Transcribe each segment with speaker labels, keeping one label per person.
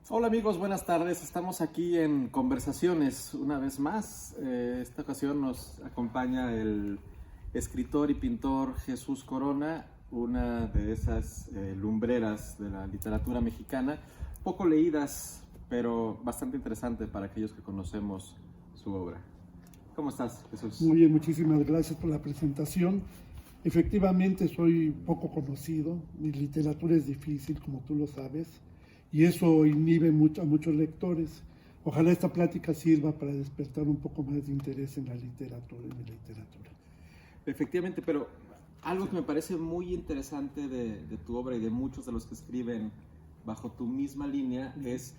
Speaker 1: Hola amigos, buenas tardes. Estamos aquí en Conversaciones una vez más. Esta ocasión nos acompaña el escritor y pintor Jesús Corona, una de esas lumbreras de la literatura mexicana, poco leídas, pero bastante interesante para aquellos que conocemos su obra. ¿Cómo estás, Jesús?
Speaker 2: Muy bien, muchísimas gracias por la presentación. Efectivamente, soy poco conocido, mi literatura es difícil, como tú lo sabes, y eso inhibe a muchos lectores. Ojalá esta plática sirva para despertar un poco más de interés en la literatura, en mi literatura.
Speaker 1: Efectivamente, pero algo que me parece muy interesante de tu obra y de muchos de los que escriben bajo tu misma línea es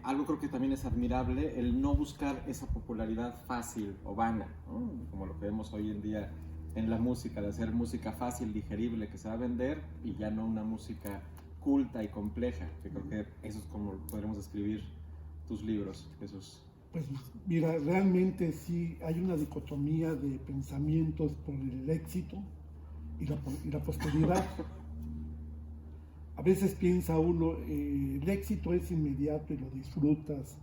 Speaker 1: algo creo que también es admirable, el no buscar esa popularidad fácil o vana, ¿no? Como lo que vemos hoy en día en la música, de hacer música fácil, digerible, que se va a vender y ya no una música culta y compleja, que creo que eso es como podremos escribir tus libros, Jesús.
Speaker 2: Pues mira, realmente sí hay una dicotomía de pensamientos por el éxito y la posteridad. A veces piensa uno, el éxito es inmediato y lo disfrutas,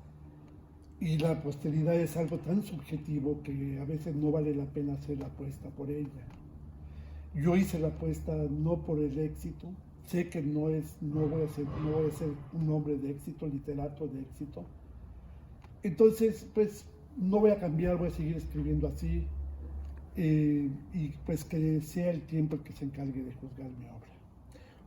Speaker 2: y la posteridad es algo tan subjetivo que a veces no vale la pena hacer la apuesta por ella. Yo hice la apuesta no por el éxito, sé que no voy a ser un hombre de éxito, literato de éxito. Entonces, pues no voy a cambiar, voy a seguir escribiendo así, y pues que sea el tiempo el que se encargue de juzgar mi obra.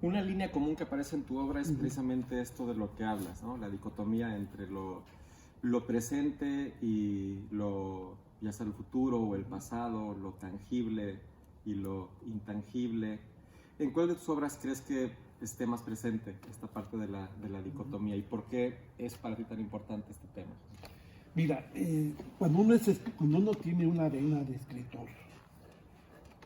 Speaker 1: Una línea común que aparece en tu obra es precisamente esto de lo que hablas, ¿no? La dicotomía entre lo presente y ya sea el futuro o el pasado, lo tangible y lo intangible. ¿En cuál de tus obras crees que esté más presente esta parte de la dicotomía y por qué es para ti tan importante este tema?
Speaker 2: Mira, cuando uno tiene una vena de escritor,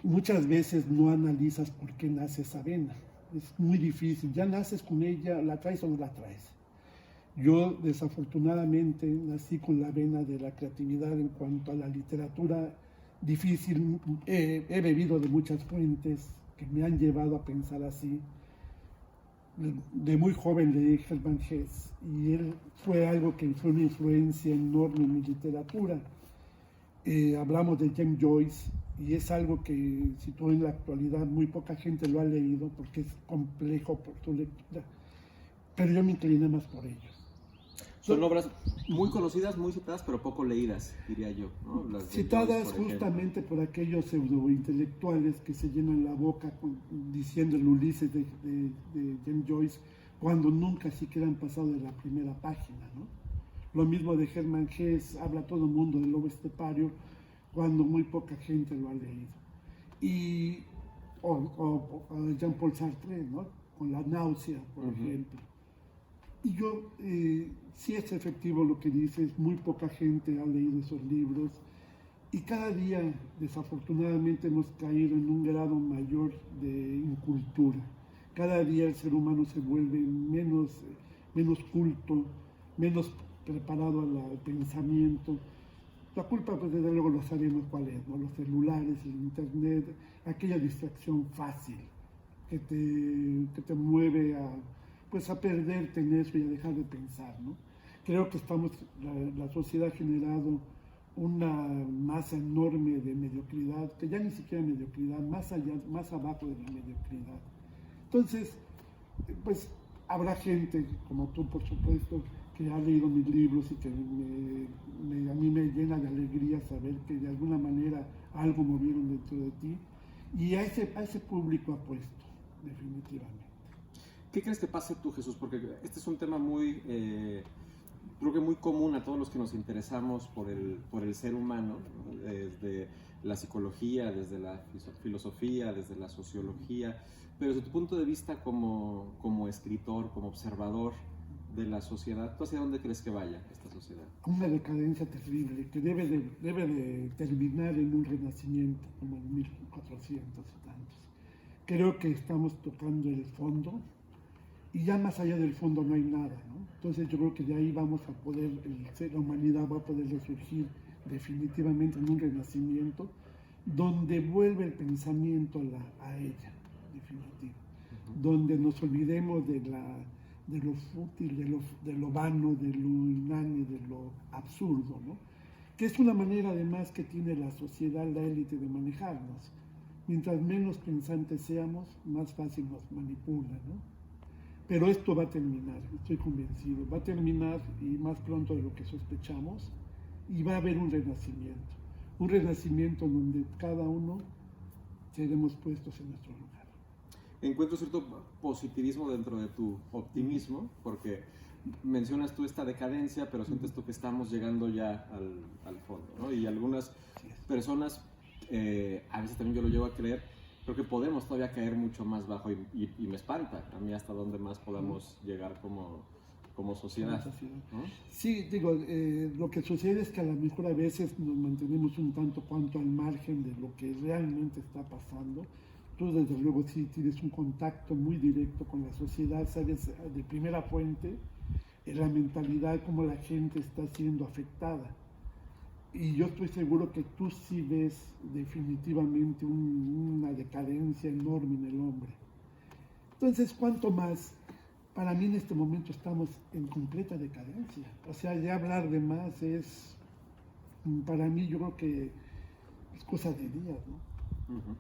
Speaker 2: muchas veces no analizas por qué nace esa vena. Es muy difícil, ya naces con ella, la traes o no la traes. Yo desafortunadamente nací con la vena de la creatividad en cuanto a la literatura difícil. He bebido de muchas fuentes que me han llevado a pensar así. De muy joven leí Hermann Hesse y él fue algo que fue una influencia enorme en mi literatura. Hablamos de James Joyce y es algo que si tú en la actualidad muy poca gente lo ha leído porque es complejo por su lectura, pero yo me incliné más por ellos.
Speaker 1: Son obras muy conocidas, muy citadas, pero poco leídas, diría yo, ¿no? Las
Speaker 2: citadas
Speaker 1: Joyce,
Speaker 2: justamente por aquellos pseudointelectuales que se llenan la boca diciendo el Ulises de James Joyce cuando nunca siquiera han pasado de la primera página, ¿no? Lo mismo de Hermann Hesse, habla todo el mundo del lobo estepario cuando muy poca gente lo ha leído. Y o Jean-Paul Sartre, ¿no? Con La náusea, por ejemplo. Y yo, sí es efectivo lo que dices, muy poca gente ha leído esos libros y cada día, desafortunadamente, hemos caído en un grado mayor de incultura. Cada día el ser humano se vuelve menos culto, menos preparado al pensamiento. La culpa, pues desde luego lo sabemos cuál es, ¿no? Los celulares, el internet, aquella distracción fácil que te mueve pues a perderte en eso y a dejar de pensar, ¿no? Creo que la sociedad ha generado una masa enorme de mediocridad, que ya ni siquiera mediocridad, más abajo de la mediocridad. Entonces, pues habrá gente como tú, por supuesto, que ha leído mis libros y que a mí me llena de alegría saber que de alguna manera algo movieron dentro de ti, y a ese público apuesto, definitivamente.
Speaker 1: ¿Qué crees que pase tú, Jesús? Porque este es un tema muy, creo que muy común a todos los que nos interesamos por el ser humano, ¿no? Desde la psicología, desde la filosofía, desde la sociología, pero desde tu punto de vista como escritor, como observador de la sociedad, ¿tú hacia dónde crees que vaya esta sociedad?
Speaker 2: Una decadencia terrible que debe de terminar en un renacimiento como en 1400 y tantos. Creo que estamos tocando el fondo y ya más allá del fondo no hay nada, ¿no? Entonces yo creo que de ahí vamos a poder, la humanidad va a poder resurgir definitivamente en un renacimiento donde vuelve el pensamiento a ella, definitivo. Donde nos olvidemos de lo fútil, de lo vano, de lo inane, de lo absurdo, ¿no? Que es una manera además que tiene la sociedad, la élite de manejarnos. Mientras menos pensantes seamos, más fácil nos manipula, ¿no? Pero esto va a terminar, estoy convencido, va a terminar y más pronto de lo que sospechamos, y va a haber un renacimiento donde cada uno seremos puestos en nuestro lugar.
Speaker 1: Encuentro cierto positivismo dentro de tu optimismo, porque mencionas tú esta decadencia, pero sientes tú que estamos llegando ya al fondo, ¿no? Y algunas personas, a veces también yo lo llevo a creer, creo que podemos todavía caer mucho más bajo y me espanta a mí hasta dónde más podamos llegar como sociedad, ¿no?
Speaker 2: Sí, digo, lo que sucede es que a lo mejor a veces nos mantenemos un tanto cuanto al margen de lo que realmente está pasando. Tú desde luego sí tienes un contacto muy directo con la sociedad, sabes de primera fuente la mentalidad, cómo la gente está siendo afectada. Y yo estoy seguro que tú sí ves definitivamente una decadencia enorme en el hombre. Entonces, ¿cuánto más? Para mí en este momento estamos en completa decadencia. O sea, ya hablar de más es, para mí yo creo que es cosa de días, ¿no?
Speaker 1: Uh-huh.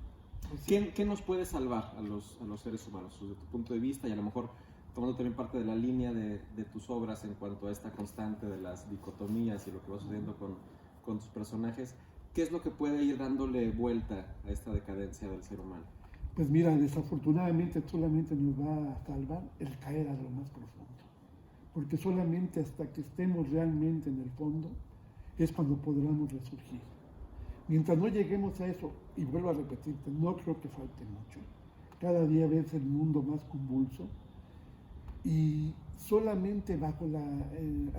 Speaker 1: O sea, ¿Qué nos puede salvar a los seres humanos desde tu punto de vista y a lo mejor tomando también parte de la línea de tus obras en cuanto a esta constante de las dicotomías y lo que va sucediendo con tus personajes? ¿Qué es lo que puede ir dándole vuelta a esta decadencia del ser humano?
Speaker 2: Pues mira, desafortunadamente solamente nos va a salvar el caer a lo más profundo, porque solamente hasta que estemos realmente en el fondo es cuando podremos resurgir. Mientras no lleguemos a eso, y vuelvo a repetirte, no creo que falte mucho, cada día ves el mundo más convulso, y solamente bajo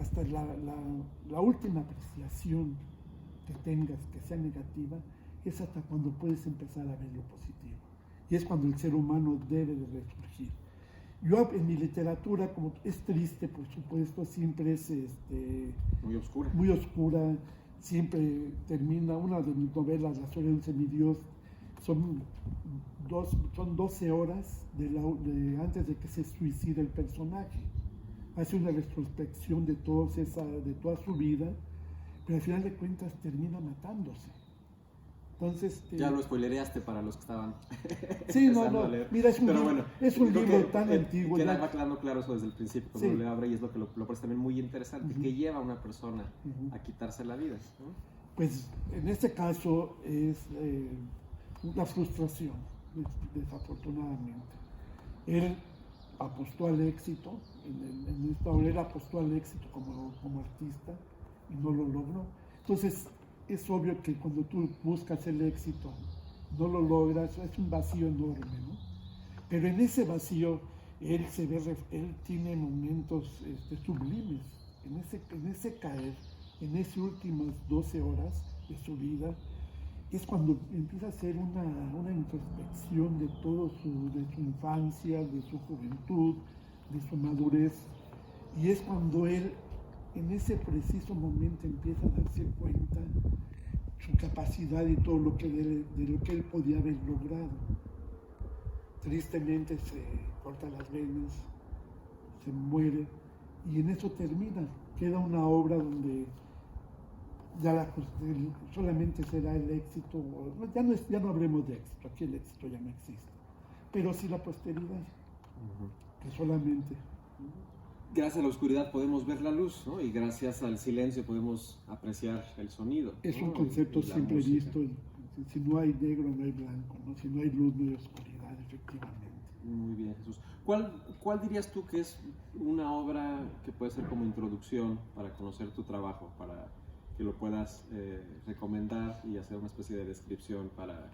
Speaker 2: hasta la última apreciación que tengas que sea negativa, es hasta cuando puedes empezar a ver lo positivo. Y es cuando el ser humano debe de resurgir. Yo en mi literatura, como es triste, por supuesto, siempre es muy oscura, siempre termina, una de mis novelas, La Soledad de un Semidios, son 12 horas antes de que se suicide el personaje. Hace una retrospección de toda su vida, pero al final de cuentas termina matándose. Entonces,
Speaker 1: ya lo spoilereaste para los que estaban
Speaker 2: sí, no, mira, es un libro tan antiguo.
Speaker 1: Va quedando claro eso desde el principio, cuando le abre, y es lo que lo parece también muy interesante, que lleva a una persona a quitarse la vida, ¿no?
Speaker 2: Pues en este caso es una frustración, desafortunadamente. Él apostó al éxito, en esta obra él apostó al éxito como artista y no lo logró. Entonces, es obvio que cuando tú buscas el éxito, no lo logras, es un vacío enorme, ¿no? Pero en ese vacío, él tiene momentos sublimes. En ese caer, en esas últimas 12 horas de su vida, es cuando empieza a hacer una introspección de de su infancia, de su juventud, de su madurez. Y es cuando él, en ese preciso momento, empieza a darse cuenta su capacidad y todo de lo que él podía haber logrado. Tristemente se corta las venas, se muere, y en eso termina. Queda una obra donde solamente será el éxito, ya no hablemos de éxito, aquí el éxito ya no existe, pero sí la posteridad, que solamente...
Speaker 1: Gracias a la oscuridad podemos ver la luz, ¿no? Y gracias al silencio podemos apreciar el sonido.
Speaker 2: Es un concepto siempre visto, si no hay negro no hay blanco, ¿no? Si no hay luz no hay oscuridad, efectivamente.
Speaker 1: Muy bien, Jesús. ¿Cuál dirías tú que es una obra que puede ser como introducción para conocer tu trabajo, para que lo puedas recomendar y hacer una especie de descripción para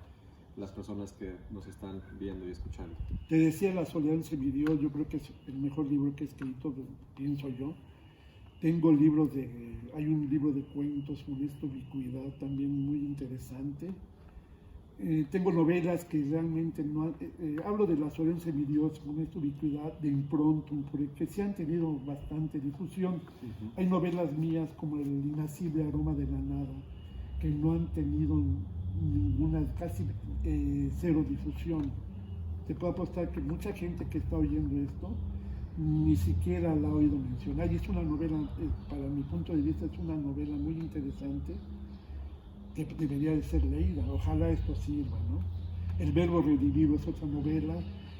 Speaker 1: las personas que nos están viendo y escuchando?
Speaker 2: Te decía, La Soledad de un Semidios, yo creo que es el mejor libro que he escrito, pienso yo. Hay un libro de cuentos, Funesto Ubicuidad, también muy interesante. Tengo novelas que realmente no... hablo de La Soledad de un Semidios, Funesto Ubicuidad, de Improntum, porque sí han tenido bastante difusión. Hay novelas mías como El Inacible Aroma de la Nada, que no han tenido ninguna, casi cero difusión. Te puedo apostar que mucha gente que está oyendo esto ni siquiera la he oído mencionar. Y es una novela, para mi punto de vista, es una novela muy interesante que debería de ser leída. Ojalá esto sirva, ¿no? El verbo redivivo es otra novela.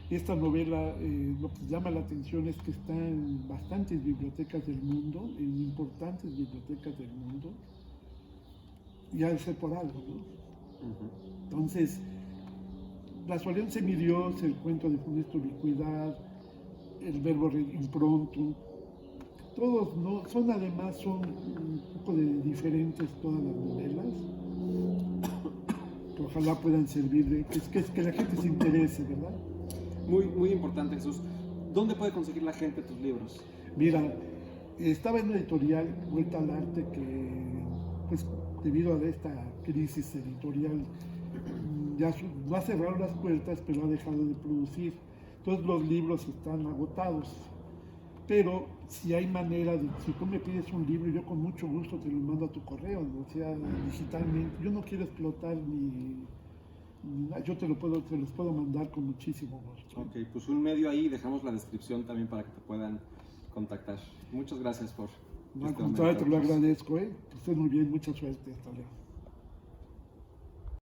Speaker 2: Esta novela, lo que llama la atención es que está en bastantes bibliotecas del mundo, en importantes bibliotecas del mundo, y ha de ser por algo, ¿no? Entonces, La soledad semidios, el cuento de funesta ubicuidad, el verbo impronto, todos no son, además son un poco de diferentes todas las novelas, que ojalá puedan servir de que la gente se interese, ¿verdad?
Speaker 1: Muy importante, Jesús. ¿Dónde puede conseguir la gente tus libros?
Speaker 2: Mira, estaba en una editorial, Vuelta al Arte, que pues debido a esta crisis editorial ya no ha cerrado las puertas, pero ha dejado de producir. Entonces los libros están agotados. Pero si hay manera de, si tú me pides un libro, yo con mucho gusto te lo mando a tu correo, ¿no? O sea, digitalmente. Yo no quiero explotar yo los puedo mandar con muchísimo gusto.
Speaker 1: Ok, pues un medio ahí, dejamos la descripción también para que te puedan contactar. Muchas gracias por
Speaker 2: No, al contrario, te lo agradezco, Que estés muy bien, mucha suerte, hasta luego.